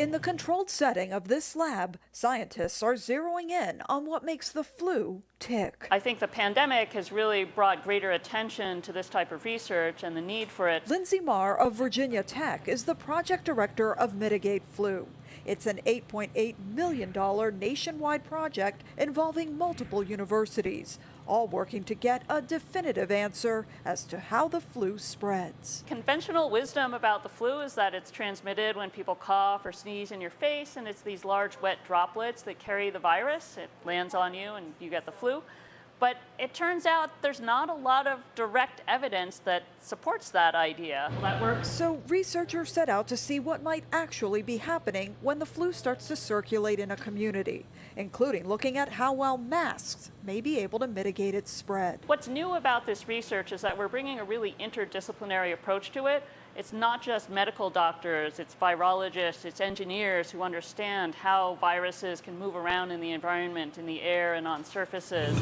In the controlled setting of this lab, scientists are zeroing in on what makes the flu tick. I think the pandemic has really brought greater attention to this type of research and the need for it. Lindsay Marr of Virginia Tech is the project director of Mitigate Flu. It's an $8.8 million nationwide project involving multiple universities, all working to get a definitive answer as to how the flu spreads. Conventional wisdom about the flu is that it's transmitted when people cough or sneeze in your face, and it's these large wet droplets that carry the virus. It lands on you and you get the flu. But it turns out there's not a lot of direct evidence that supports that idea. That works. So researchers set out to see what might actually be happening when the flu starts to circulate in a community, including looking at how well masks may be able to mitigate its spread. What's new about this research is that we're bringing a really interdisciplinary approach to it. It's not just medical doctors, it's virologists, it's engineers who understand how viruses can move around in the environment, in the air, and on surfaces.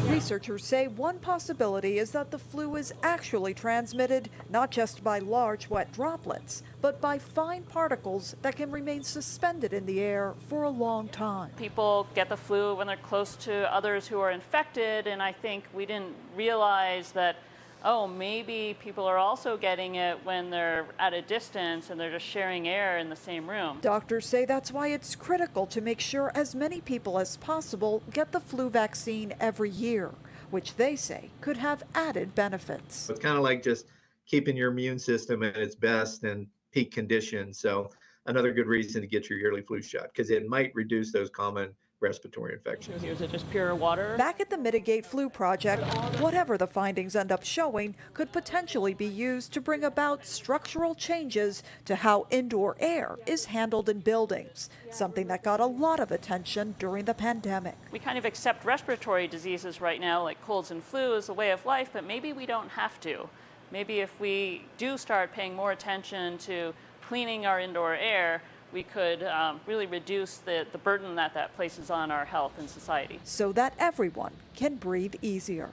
Researchers say one possibility is that the flu is actually transmitted not just by large wet droplets, but by fine particles that can remain suspended in the air for a long time. People get the flu when they're close to others who are infected, and I think we didn't realize that, oh, maybe people are also getting it when they're at a distance and they're just sharing air in the same room. Doctors say that's why it's critical to make sure as many people as possible get the flu vaccine every year, which they say could have added benefits. It's kind of like just keeping your immune system at its best and peak condition. So another good reason to get your yearly flu shot, because it might reduce those common respiratory infections. Is it just pure water? Back at the Mitigate Flu Project, whatever the findings end up showing could potentially be used to bring about structural changes to how indoor air is handled in buildings, something that got a lot of attention during the pandemic. We kind of accept respiratory diseases right now, like colds and flu, as a way of life, but maybe we don't have to. Maybe if we do start paying more attention to cleaning our indoor air, we could really reduce the burden that places on our health and society. So that everyone can breathe easier.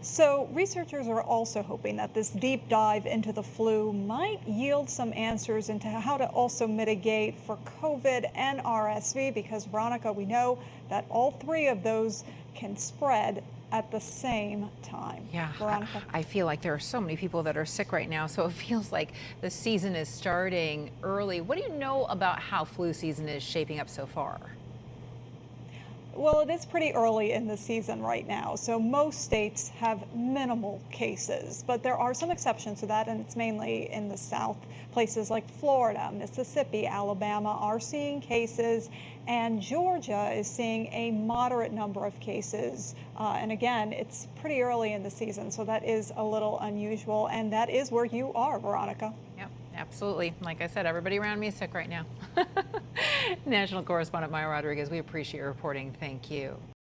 So researchers are also hoping that this deep dive into the flu might yield some answers into how to also mitigate for COVID and RSV, because Veronica, we know that all three of those can spread at the same time. Yeah, Veronica. I feel like there are so many people that are sick right now, so it feels like the season is starting early. What do you know about how flu season is shaping up so far? Well, it is pretty early in the season right now, so most states have minimal cases, but there are some exceptions to that, and it's mainly in the South. Places like Florida, Mississippi, Alabama are seeing cases, and Georgia is seeing a moderate number of cases. And again, it's pretty early in the season, so that is a little unusual, and that is where you are, Veronica. Yep, absolutely. Like I said, everybody around me is sick right now. National correspondent Maya Rodriguez, we appreciate your reporting. Thank you.